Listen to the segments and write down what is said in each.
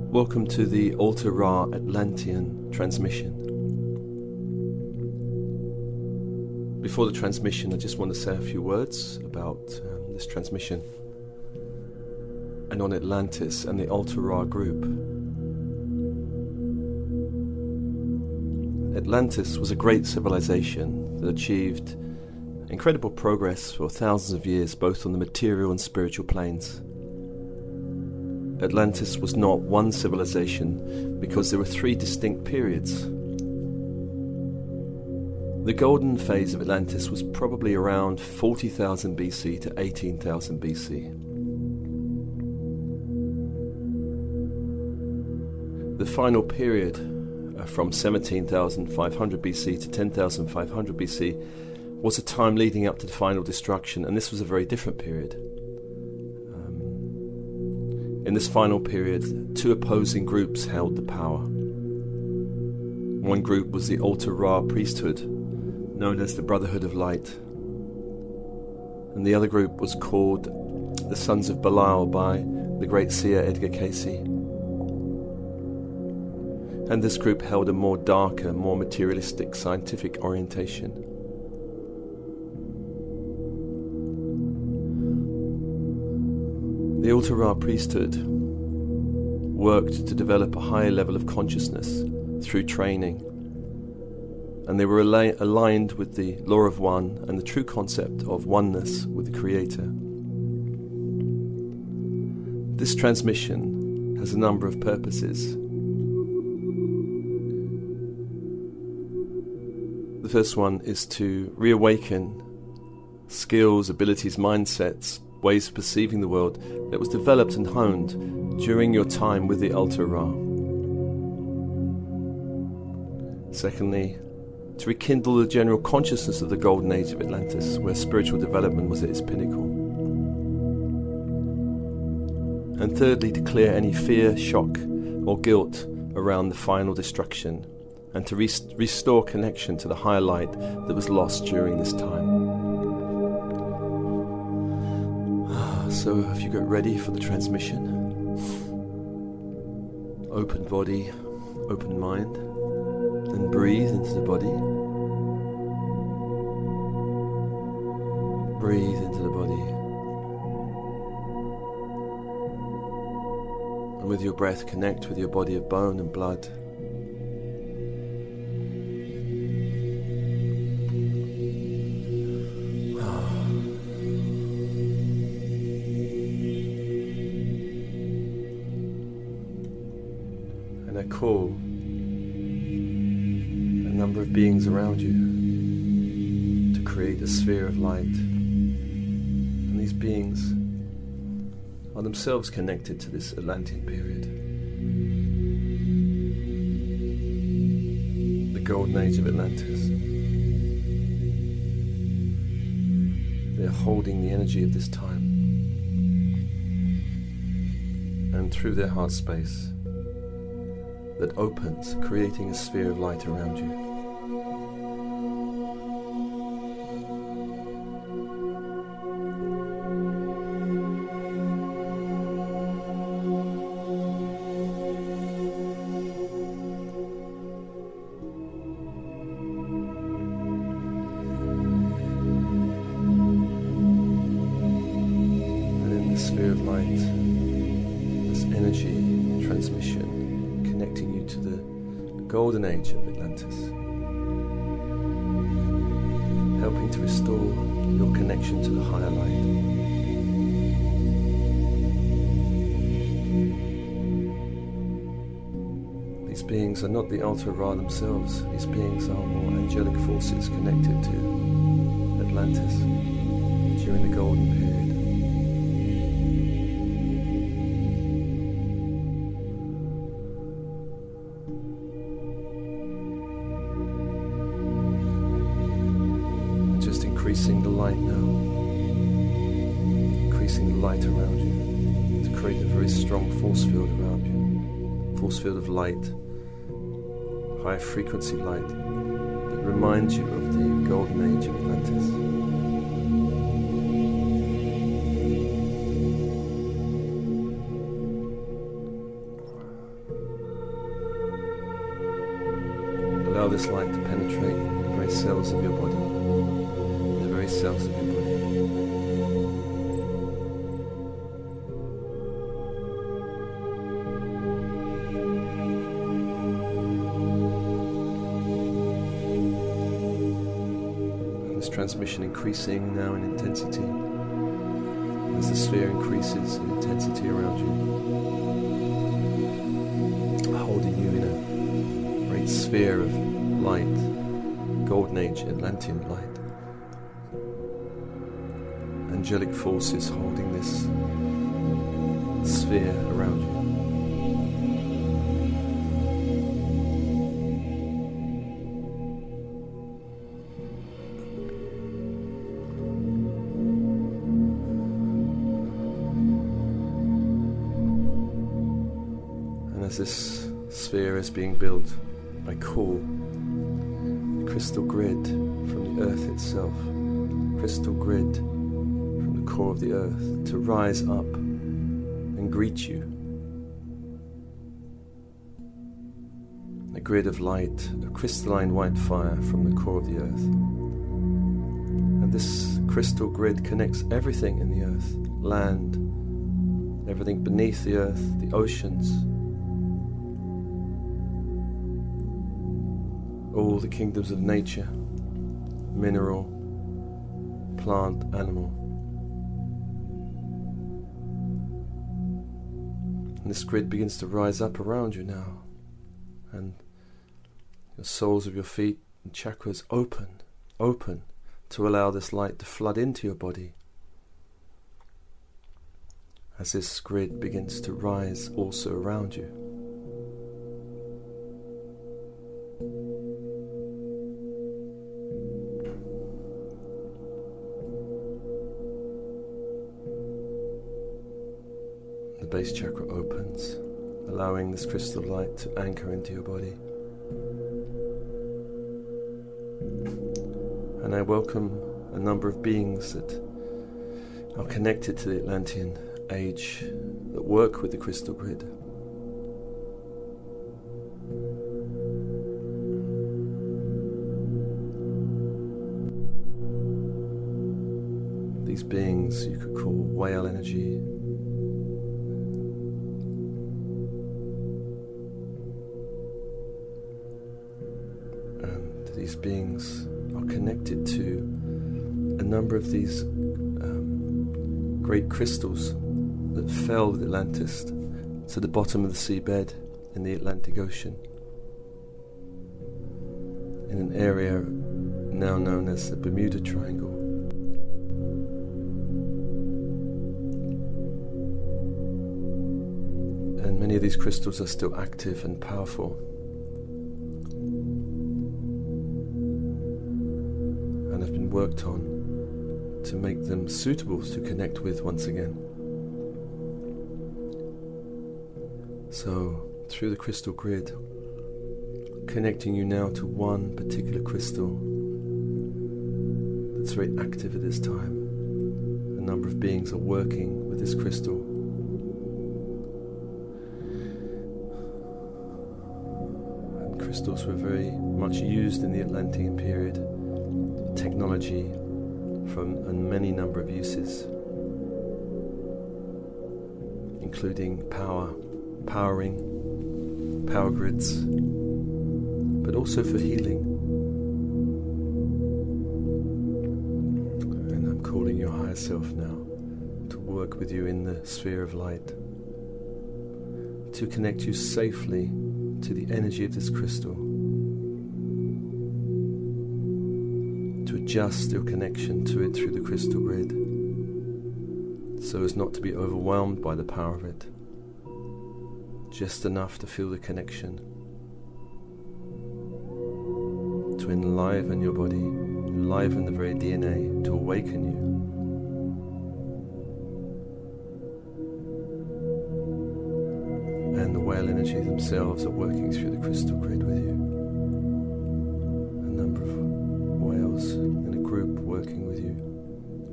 Welcome to the Atla-Ra Atlantean transmission. Before the transmission, I just want to say a few words about this transmission and on Atlantis and the Atla-Ra group. Atlantis was a great civilization that achieved incredible progress for thousands of years, both on the material and spiritual planes. Atlantis was not one civilization because there were three distinct periods. The Golden Phase of Atlantis was probably around 40,000 BC to 18,000 BC. The final period, from 17,500 BC to 10,500 BC, was a time leading up to the final destruction, and this was a very different period. In this final period, two opposing groups held the power. One group was the Atla-Ra Priesthood, known as the Brotherhood of Light, and the other group was called the Sons of Belial by the great seer Edgar Cayce. And this group held a more darker, more materialistic, scientific orientation. The Atla-Ra Priesthood worked to develop a higher level of consciousness through training, and they were aligned with the law of one and the true concept of oneness with the Creator. This transmission has a number of purposes. The first one is to reawaken skills, abilities, mindsets, ways of perceiving the world that was developed and honed during your time with the Atla-Ra. Secondly, to rekindle the general consciousness of the Golden Age of Atlantis, where spiritual development was at its pinnacle. And thirdly, to clear any fear, shock, or guilt around the final destruction, and to restore connection to the higher light that was lost during this time. So have you got ready for the transmission? Open body, open mind, and breathe into the body. Breathe into the body. And with your breath, connect with your body of bone and blood. Call a number of beings around you to create a sphere of light, and these beings are themselves connected to this Atlantean period, the Golden Age of Atlantis. They are holding the energy of this time, and through their heart space that opens, creating a sphere of light around you. And in this sphere of light, this energy transmission connecting you to the Golden Age of Atlantis, helping to restore your connection to the higher light. These beings are not the Atla-Ra themselves. These beings are more angelic forces connected to Atlantis during the Golden Period. increasing the light now, increasing the light around you to create a very strong force field around you, force field of light, high frequency light that reminds you of the Golden Age of Atlantis. Allow this light to penetrate the very cells of your body, the very cells of your body. And this transmission increasing now in intensity as the sphere increases in intensity around you, holding you in a great sphere of light, Golden Age Atlantean light. Angelic forces holding this sphere around you. And as this sphere is being built, I call a crystal grid from the earth itself, crystal grid from the core of the earth, to rise up and greet you. A grid of light, a crystalline white fire from the core of the earth. And this crystal grid connects everything in the earth, land, everything beneath the earth, the oceans, all the kingdoms of nature, mineral, plant, animal. And this grid begins to rise up around you now, and the soles of your feet and chakras open to allow this light to flood into your body. As this grid begins to rise also around you. The base chakra opens, allowing this crystal light to anchor into your body. And I welcome a number of beings that are connected to the Atlantean age that work with the crystal grid. These beings you could call whale energy. And these beings are connected to a number of these great crystals that fell with Atlantis to the bottom of the seabed in the Atlantic Ocean, in an area now known as the Bermuda Triangle. And many of these crystals are still active and powerful, and have been worked on to make them suitable to connect with once again. So, through the crystal grid, connecting you now to one particular crystal that's very active at this time. A number of beings are working with this crystal. And crystals were very much used in the Atlantean period. Technology and many number of uses, including powering, power grids, but also for healing. And I'm calling your higher self now to work with you in the sphere of light, to connect you safely to the energy of this crystal, to adjust your connection to it through the crystal grid, so as not to be overwhelmed by the power of it, just enough to feel the connection, to enliven your body enliven the very DNA to awaken you. And the whale energies themselves are working through the crystal grid with you. A number of whales in a group working with you,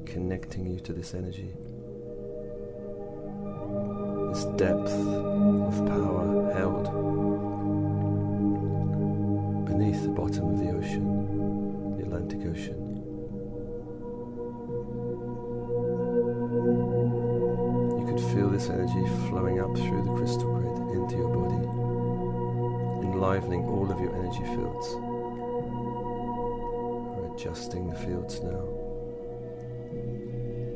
connecting you to this energy. This depth of power held beneath the bottom of the ocean, the Atlantic Ocean. You could feel this energy flowing up through the crystal grid into your body, enlivening all of your energy fields. We're adjusting the fields now,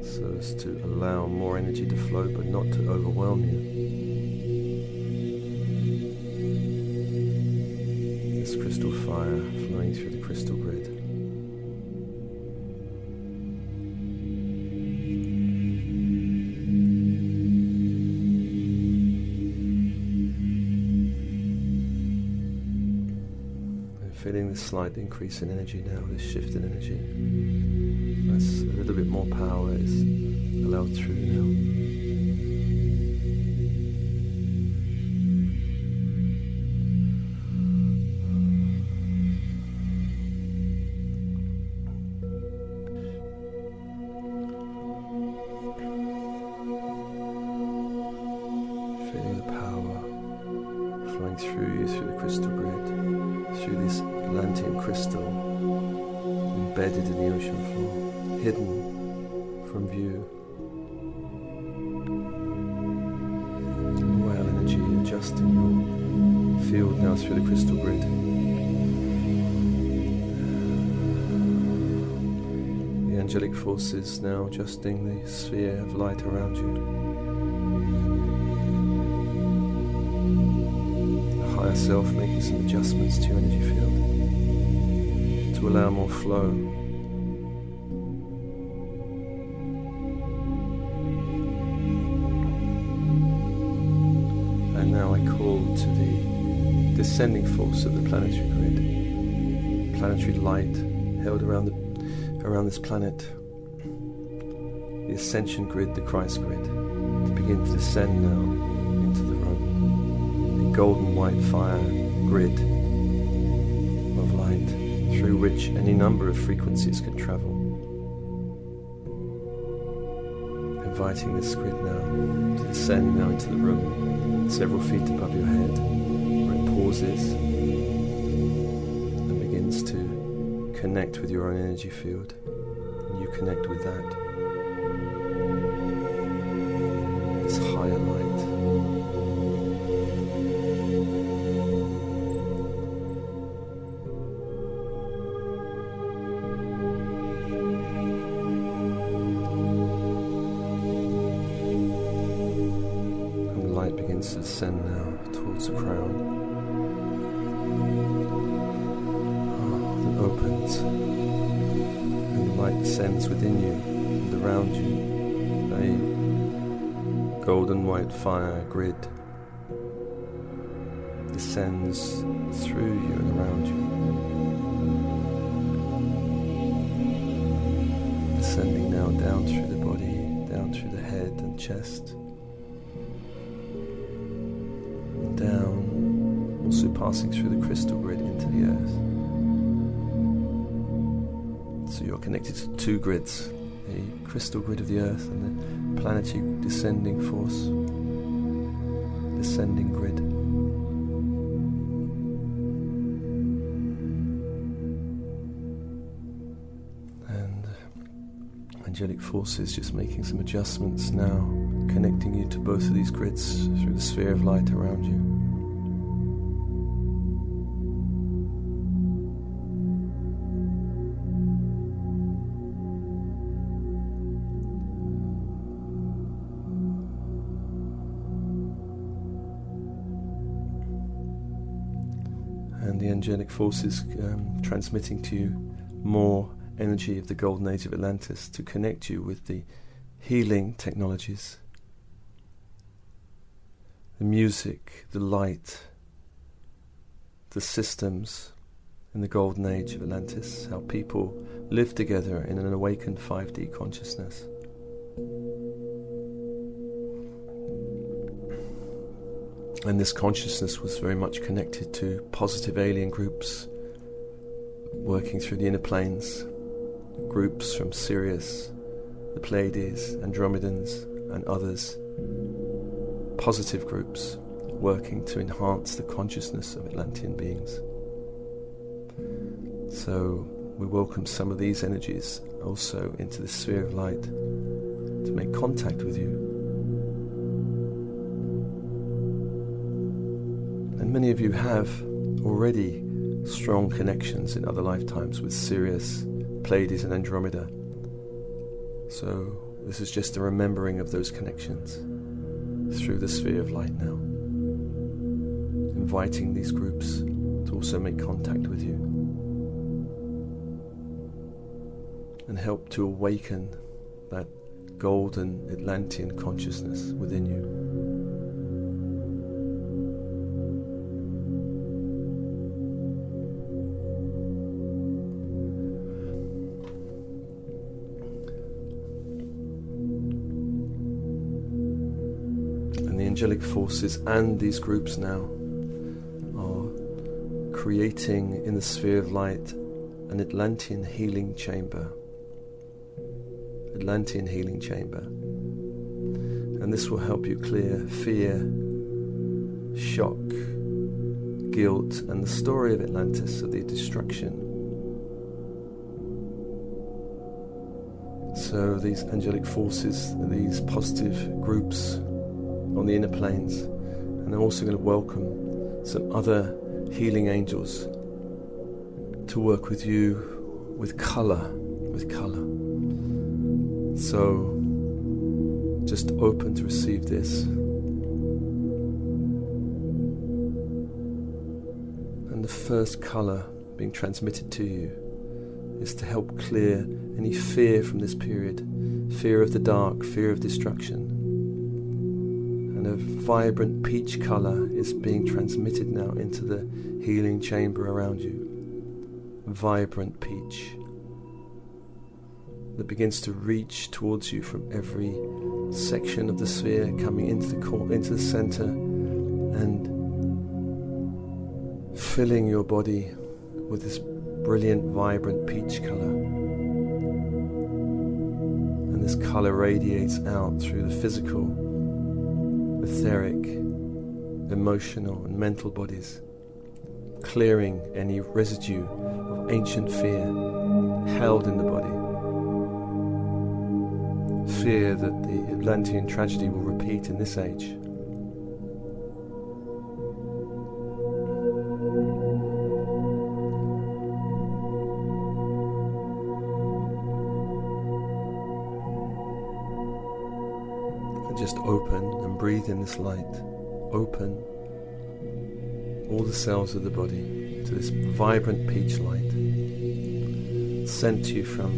so as to allow more energy to flow, but not to overwhelm you. This crystal fire flowing through the crystal grid. And feeling this slight increase in energy now, this shift in energy. As a little bit more power is allowed through now. Feeling the power flowing through you, through the crystal grid, through this Atlantean crystal embedded in the ocean floor, hidden from view. Whale energy adjusting your field now through the crystal grid. The angelic forces now adjusting the sphere of light around you. The higher self making some adjustments to your energy field to allow more flow. And now I call to the descending force of the planetary grid, planetary light held around this planet, the ascension grid, the Christ grid, to begin to descend now into the room. The golden white fire grid of light through which any number of frequencies can travel. Inviting this grid now to descend now into the room, several feet above your head, where it pauses and begins to connect with your own energy field, and you connect with that. This higher light. And the light begins to descend now towards the crown. That opens, and the light descends within you and around you. A golden white fire grid descends through you and around you, descending now down through the body, down through the head and chest, and down, also passing through the crystal grid into the earth. So you're connected to two grids, the crystal grid of the earth and the planetary descending force, descending grid. And angelic forces just making some adjustments now, connecting you to both of these grids through the sphere of light around you. And the angelic forces transmitting to you more energy of the Golden Age of Atlantis to connect you with the healing technologies, the music, the light, the systems in the Golden Age of Atlantis, how people lived together in an awakened 5D consciousness. And this consciousness was very much connected to positive alien groups working through the inner planes, groups from Sirius, the Pleiades, Andromedans, and others, positive groups working to enhance the consciousness of Atlantean beings. So we welcome some of these energies also into the sphere of light to make contact with you. And many of you have already strong connections in other lifetimes with Sirius, Pleiades and Andromeda. So this is just a remembering of those connections through the sphere of light now. Inviting these groups to also make contact with you and help to awaken that golden Atlantean consciousness within you. Angelic forces and these groups now are creating in the sphere of light an Atlantean healing chamber. Atlantean healing chamber. And this will help you clear fear, shock, guilt, and the story of Atlantis, of the destruction. So these angelic forces, these positive groups on the inner planes, and I'm also going to welcome some other healing angels to work with you with colour. So just open to receive this, and the first colour being transmitted to you is to help clear any fear from this period, fear of the dark, fear of destruction. And a vibrant peach colour is being transmitted now into the healing chamber around you. Vibrant peach that begins to reach towards you from every section of the sphere, coming into the centre and filling your body with this brilliant, vibrant peach colour. And this colour radiates out through the physical, etheric, emotional and mental bodies, clearing any residue of ancient fear held in the body. Fear that the Atlantean tragedy will repeat in this age. And just open and breathe in this light. Open all the cells of the body to this vibrant peach light sent to you from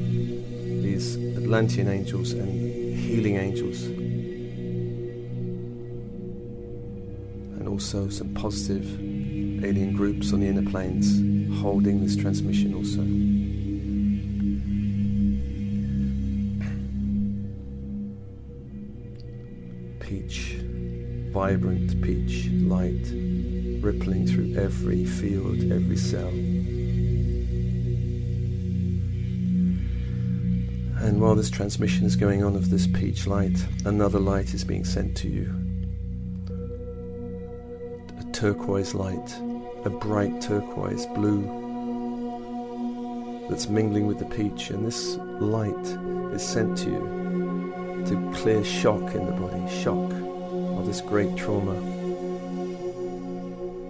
these Atlantean angels and healing angels, and also some positive alien groups on the inner planes holding this transmission also. Peach, vibrant peach light rippling through every field, every cell. And while this transmission is going on of this peach light, another light is being sent to you. A turquoise light, a bright turquoise blue that's mingling with the peach, and this light is sent to you to clear shock in the body, shock of this great trauma,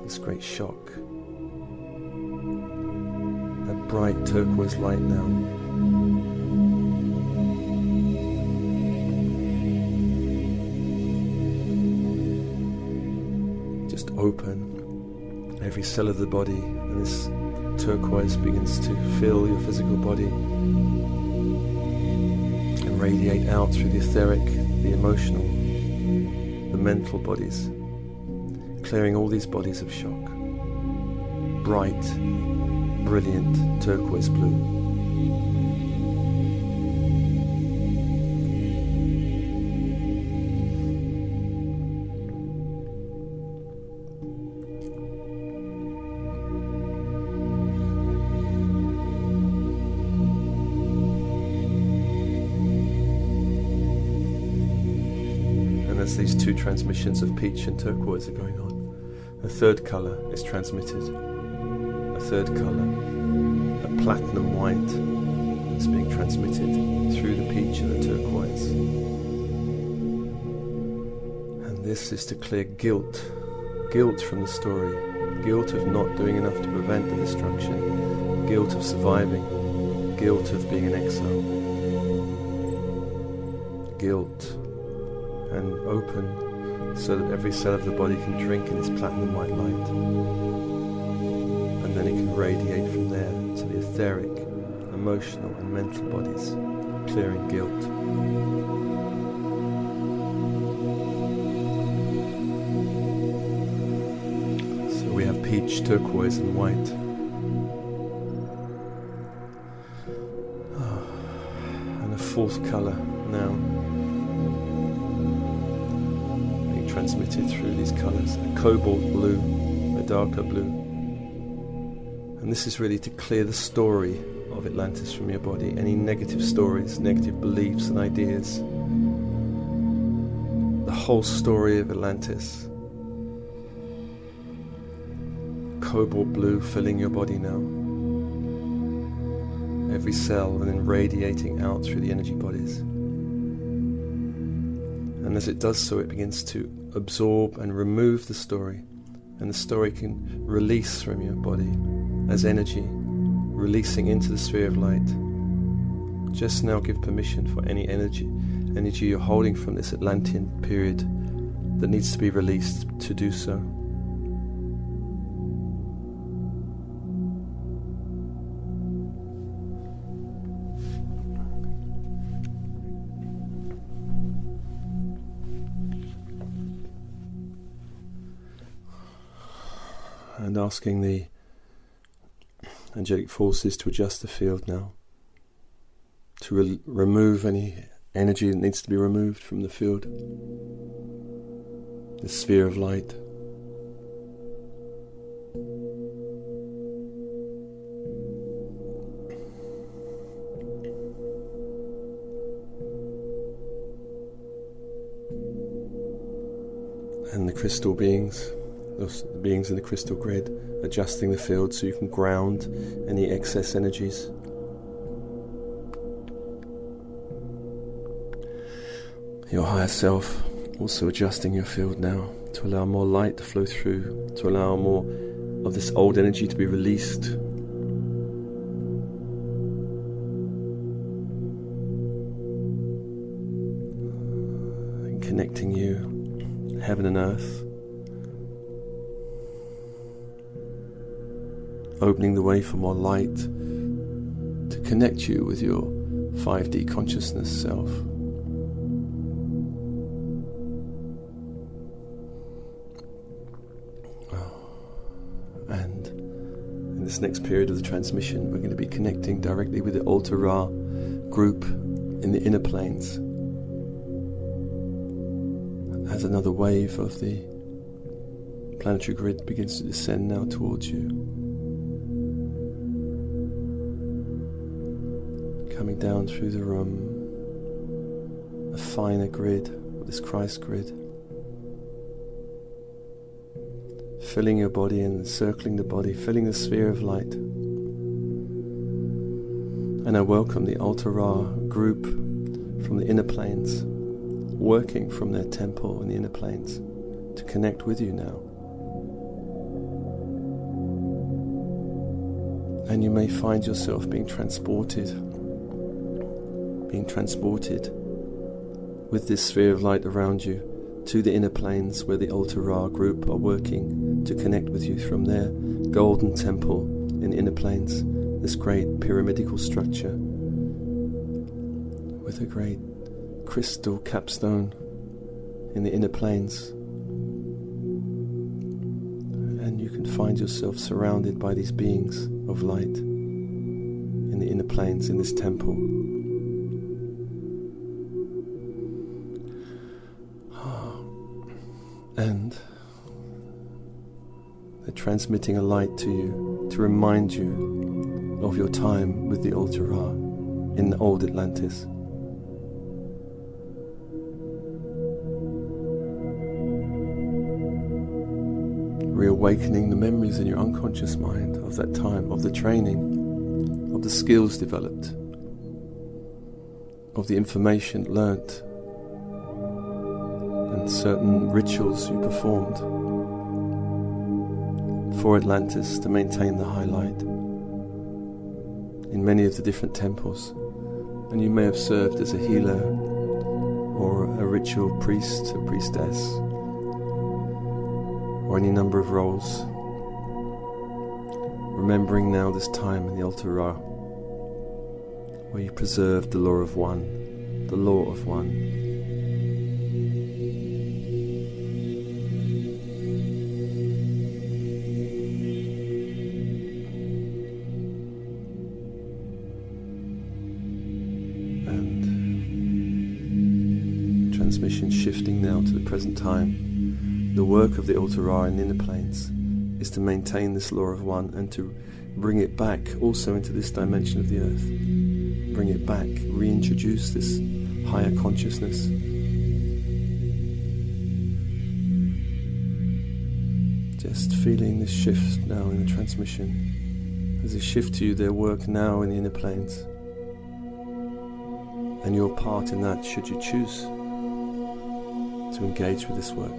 this great shock. A bright turquoise light now. Open every cell of the body, and this turquoise begins to fill your physical body and radiate out through the etheric, the emotional, the mental bodies, clearing all these bodies of shock. Bright, brilliant turquoise blue. As these two transmissions of peach and turquoise are going on, a third colour is transmitted. A third colour, a platinum white, is being transmitted through the peach and the turquoise. And this is to clear guilt from the story, guilt of not doing enough to prevent the destruction, guilt of surviving, guilt of being in exile, guilt, and open so that every cell of the body can drink in this platinum white light, and then it can radiate from there to the etheric, emotional and mental bodies, clearing guilt. So we have peach, turquoise and white. And a fourth colour now transmitted through these colours, a cobalt blue, a darker blue. And this is really to clear the story of Atlantis from your body, any negative stories, negative beliefs and ideas. The whole story of Atlantis. Cobalt blue filling your body now. Every cell and then radiating out through the energy bodies. And as it does so, it begins to absorb and remove the story, and the story can release from your body as energy, releasing into the sphere of light. Just now give permission for any energy you're holding from this Atlantean period that needs to be released to do so. And asking the angelic forces to adjust the field now, to remove any energy that needs to be removed from the field, the sphere of light. And the crystal beings, the beings in the crystal grid, adjusting the field so you can ground any excess energies. Your higher self also adjusting your field now to allow more light to flow through, to allow more of this old energy to be released. And connecting you, heaven and earth. Opening the way for more light to connect you with your 5D consciousness self. And in this next period of the transmission, we're going to be connecting directly with the Atla-Ra group in the inner planes as another wave of the planetary grid begins to descend now towards you. Coming down through the room, a finer grid, this Christ grid, filling your body and encircling the body, filling the sphere of light. And I welcome the Atla-Ra group from the inner planes, working from their temple in the inner planes to connect with you now. And you may find yourself being transported with this sphere of light around you to the inner planes where the Atla-Ra group are working to connect with you from their golden temple in the inner planes, this great pyramidical structure with a great crystal capstone in the inner planes. And you can find yourself surrounded by these beings of light in the inner planes, in this temple. And they're transmitting a light to you to remind you of your time with the Atla-Ra in the old Atlantis. Reawakening the memories in your unconscious mind of that time, of the training, of the skills developed, of the information learnt, and certain rituals you performed for Atlantis to maintain the high light in many of the different temples. And you may have served as a healer or a ritual priest, a priestess, or any number of roles. Remembering now this time in the Atla-Ra, where you preserved the law of one, the law of one. Transmission shifting now to the present time. The work of the Atla-Ra in inner planes is to maintain this law of one and to bring it back also into this dimension of the earth. Bring it back, reintroduce this higher consciousness. Just feeling this shift now in the transmission. As they shift to you their work now in the inner planes. And your part in that, should you choose to engage with this work.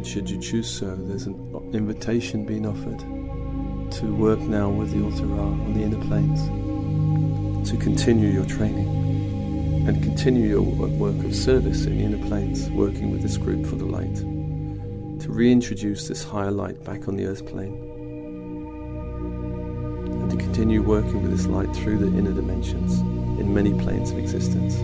Should you choose so, there's an invitation being offered to work now with the Atla-Ra on the inner planes, to continue your training and continue your work of service in the inner planes, working with this group for the light, to reintroduce this higher light back on the earth plane, and to continue working with this light through the inner dimensions in many planes of existence.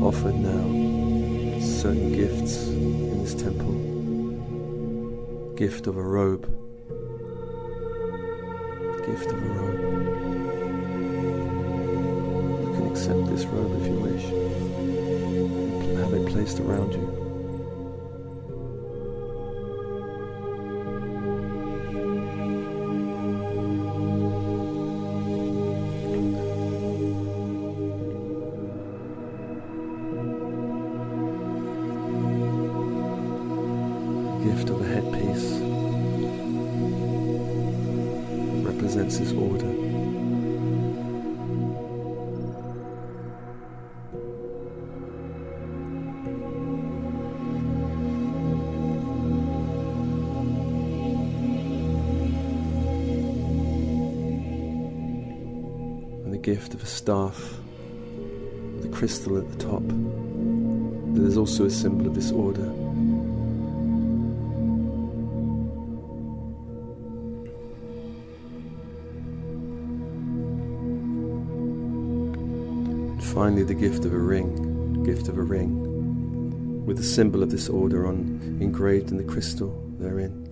Offered now certain gifts in this temple. Gift of a robe. Gift of a robe. You can accept this robe if you wish. Have it placed around you. Gift of a headpiece represents this order. And the gift of a staff with a crystal at the top that is also a symbol of this order. Finally, the gift of a ring, with the symbol of this order engraved in the crystal therein.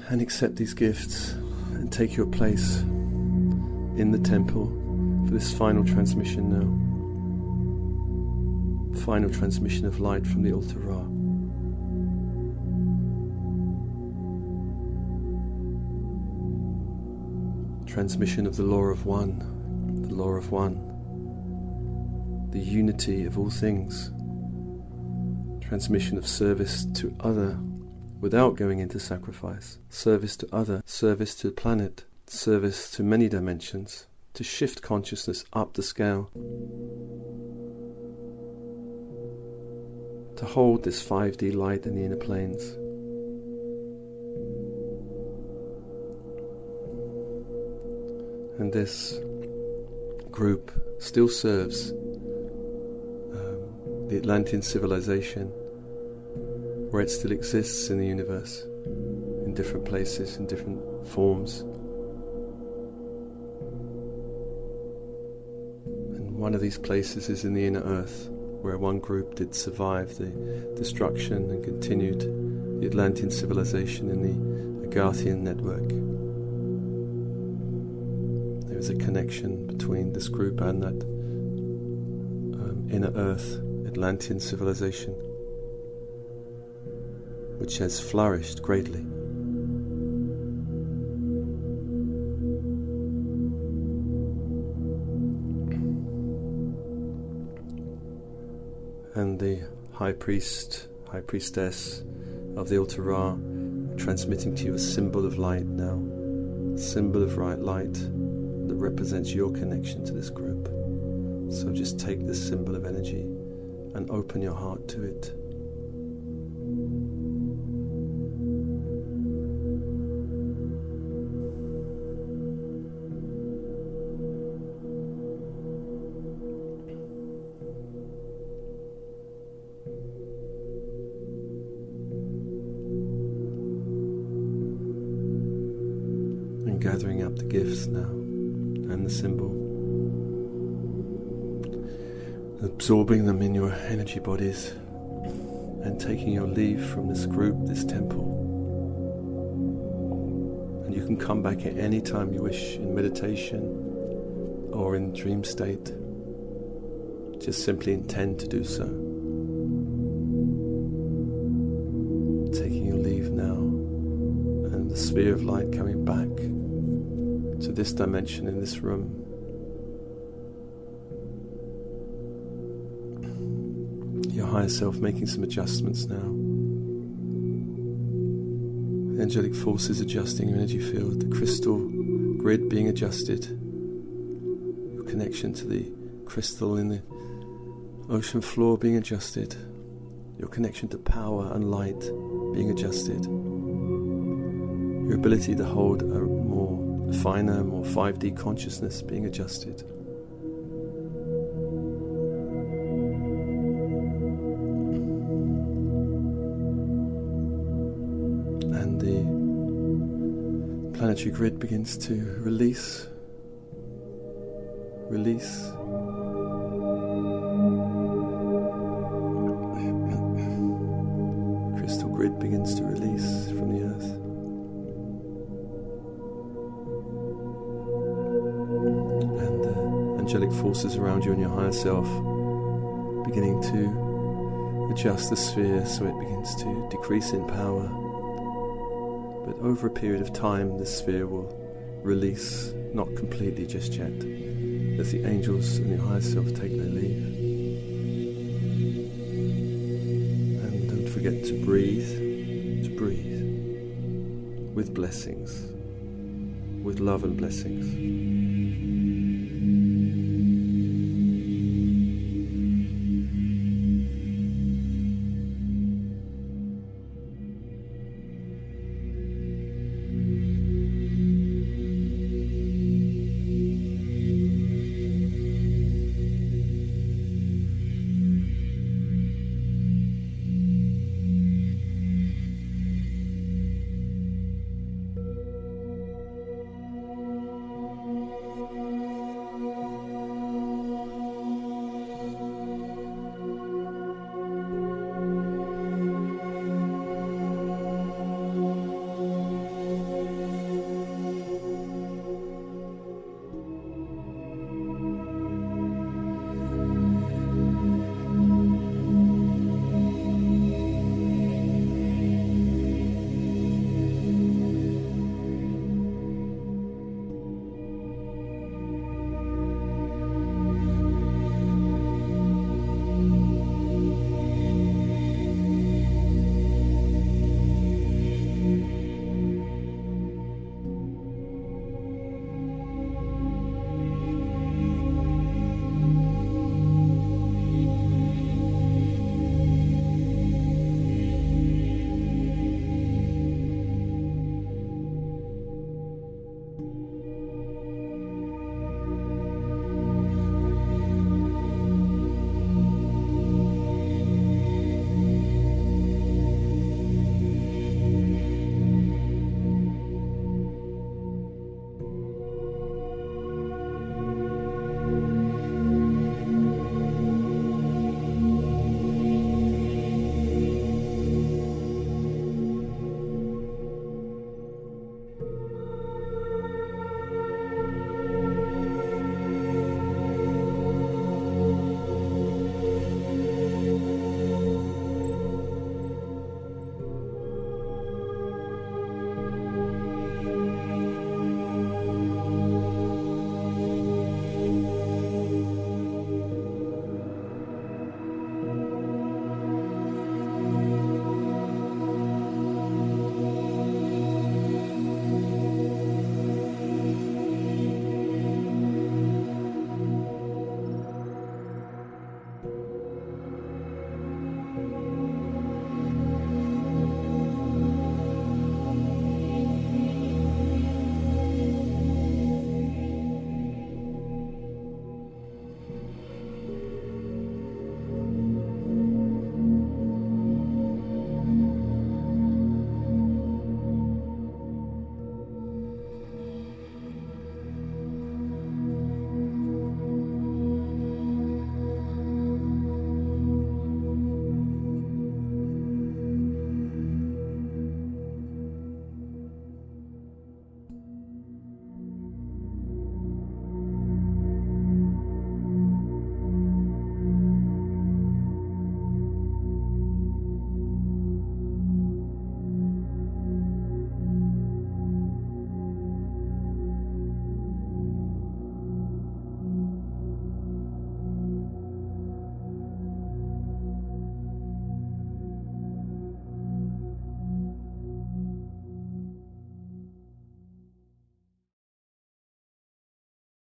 And accept these gifts and take your place in the temple for this final transmission now. Final transmission of light from the Atla-Ra. Transmission of the law of one. The law of one, the unity of all things, transmission of service to other without going into sacrifice, service to other, service to the planet, service to many dimensions, to shift consciousness up the scale, to hold this 5D light in the inner planes. And this group still serves the Atlantean civilization, where it still exists in the universe, in different places, in different forms. And one of these places is in the inner earth, where one group did survive the destruction and continued the Atlantean civilization in the Agarthian network. There is a connection between this group and that inner earth Atlantean civilization, which has flourished greatly. And the high priest, high priestess of the Atla-Ra are transmitting to you a symbol of light now, a symbol of light that represents your connection to this group. So just take this symbol of energy and open your heart to it. And gathering up the gifts now and the symbol, absorbing them in your energy bodies and taking your leave from this group, this temple. And you can come back at any time you wish, in meditation or in dream state. Just simply intend to do so. Taking your leave now, and the sphere of light coming back to this dimension in this room. Your higher self making some adjustments now. Angelic forces adjusting your energy field, the crystal grid being adjusted, your connection to the crystal in the ocean floor being adjusted, your connection to power and light being adjusted, your ability to hold a more finer, more 5D consciousness being adjusted. And the planetary grid begins to release. Crystal grid begins to release from the earth. And the angelic forces around you and your higher self beginning to adjust the sphere so it begins to decrease in power. But over a period of time, the sphere will release, not completely just yet, as the angels and your higher self take their leave. And don't forget to breathe with blessings, with love and blessings.